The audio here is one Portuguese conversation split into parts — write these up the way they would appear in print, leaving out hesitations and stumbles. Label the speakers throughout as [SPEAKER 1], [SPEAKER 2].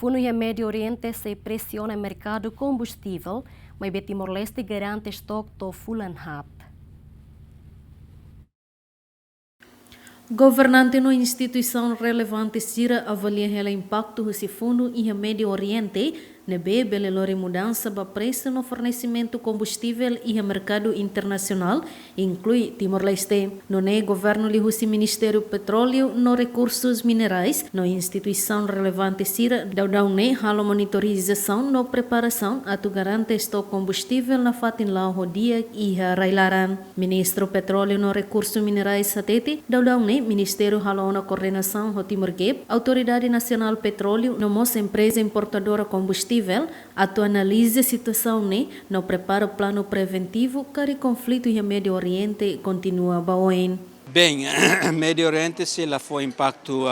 [SPEAKER 1] Funo e Médio Oriente se pressiona o mercado combustível, mas Timor-Leste garante estoque do Fulanhat.
[SPEAKER 2] Governante no instituição relevante Sira avalia o impacto desse fundo e o Médio Oriente, nebe belelore mudança ba preço no fornecimento combustível e o mercado internacional, inclui Timor-Leste. No governo lihusi Ministério Petróleo no Recursos Minerais, no instituição relevante Sira, daudau halo monitorização no preparação atu garante estoque combustível na fatin lao hodia e railaran. Ministro Petróleo no Recursos Minerais satete, daudau Ministério halo na coordenação ho Timor-Gep, Autoridade Nacional Petróleo no mos empresa importadora combustível atu analisa a situação no prepara plano preventivo que conflito e Médio Oriente continua baoen.
[SPEAKER 3] Bem, Médio Oriente se lá foi impacto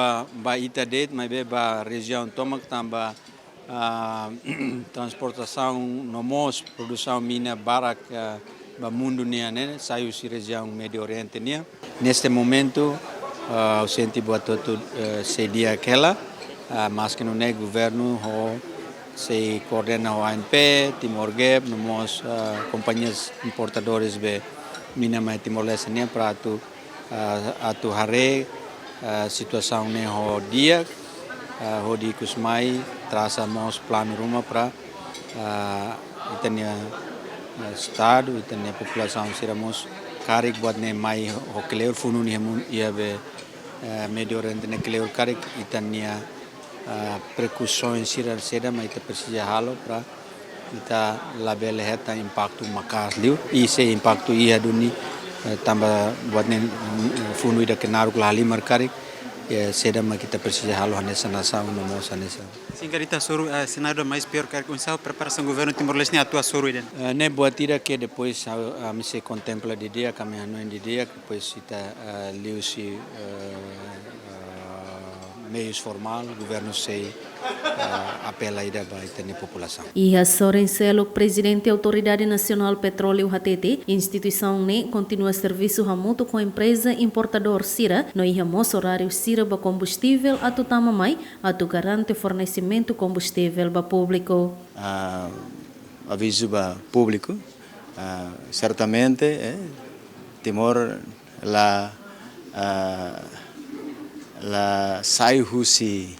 [SPEAKER 3] ba Itadet, mas ba região Tomac também transportação no mos produção mina barak ba mundo né saiu se região Médio Oriente né. Neste momento o senti buat todo sedia aquela mas que no governo se coordena o ANP, Timor-Gep, nomos companhias importadores be mina mai Timor-Leste né para atu hare situação né ho dia ho di kusmai traçamos plano rumah para itania estado itania população seramos karik buat ne mai ho kleur funun ia be Médio Oriente ne kleur karik itania precauções sira mas ita precisa halo para ita label heta impacto makas liu e se impacto ia duni tambah buat ne funu ida kenaru klali markarik seda mas kita precisa halo nessa nação no moça nessa.
[SPEAKER 4] Singarita soru cenário mais pior que a preparação do governo Timor-Leste nem atua soru iden.
[SPEAKER 3] Ne buat tira que depois se contempla de dia kami hanu de dia depois ita liu si meios formal, o governo se apela ida ba itani população.
[SPEAKER 2] E a Soren Selo, presidente da Autoridade Nacional Petróleo HTT, instituição continua serviço ramuto com a empresa importador Sira, no ihamos horário Sira ba combustível atu tama mai, atu garante fornecimento combustível ba público.
[SPEAKER 5] Aviso ba público, certamente Timor la sai husi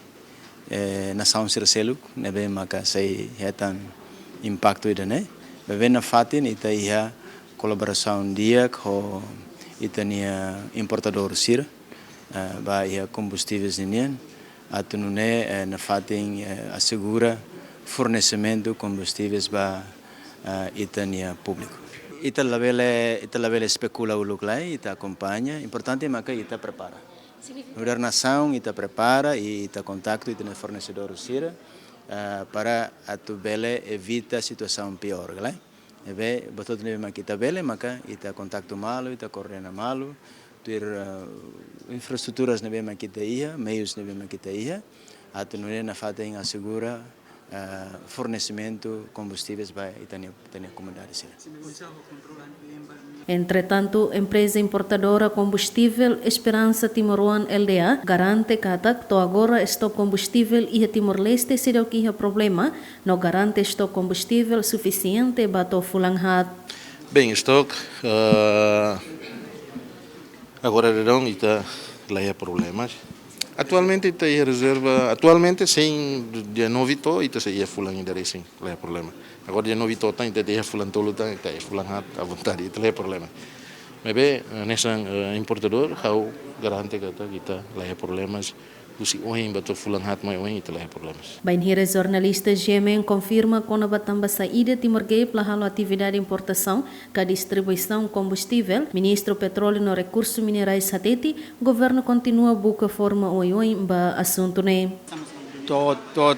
[SPEAKER 5] nação Sirseluk nebe maka sai hetan impacto ida ne bebe na fatin ita ia colaboração dia com itania importador Sir ba ia combustíveis ninian atunune na fatin assegura fornecimento combustíveis ba itania público. Ita labele especula o luglai ita acompanha importante maka ita prepara. Governação ita prepara e ita contacto ita fornecedor Sira para atu bele evita situação pior, galai. Ebe botot nebe makita bele maka ita contacto malo, ita coordena malo, ter infraestruturas nebe makita ia, meios nebe makita ia, atu nune na fata em assegura fornecimento combustíveis para itania comunidade Sira.
[SPEAKER 2] Entretanto, empresa importadora combustível Esperança Timor-One LDA garante que agora estoque combustível e Timor-Leste será o que é problema, não garante estoque combustível suficiente para o Fulanhat.
[SPEAKER 6] Bem, estoque agora não está lá é problemas. Atualmente está aí reserva, sem dia novito está aí Fulan ainda sim, lá é problema. Agora dia novito tá ainda dia Fulan tolo tá Fulan à vontade, itu é problema. Mas bem, nessa importador, how garante que kita lá é problemas. Usi ohin bato Fulan hat mai ohin itu lá é problemas.
[SPEAKER 2] Bainhira jornalista Gemen confirma que na batamba saída Timor-Gep lahalo atividade de importação, que a distribuição combustível, Ministro Petróleo no Recursos Minerais Hateti, governo continua busca forma ohin ba assunto ne.
[SPEAKER 3] Todo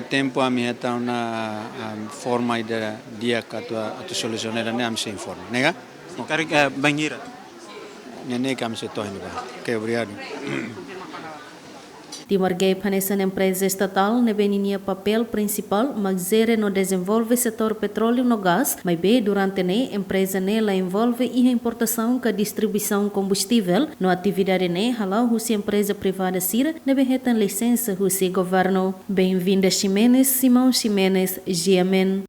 [SPEAKER 3] tempo a minha tá na forma de dia que a solucionar né a se informa, nega?
[SPEAKER 4] Cara banheira.
[SPEAKER 3] Nene que a se torna, que obrigado.
[SPEAKER 2] Timarguei panessa na empresa estatal ne beninia papel principal magzere no desenvolve setor petróleo no gás, mas bem durante ne empresa nela envolve a importação e distribuição combustível. No atividade ne halau husi empresa privada sira ne behetan licença husi governo. Bem-vinda Ximenes, Simão Ximenes, GMN.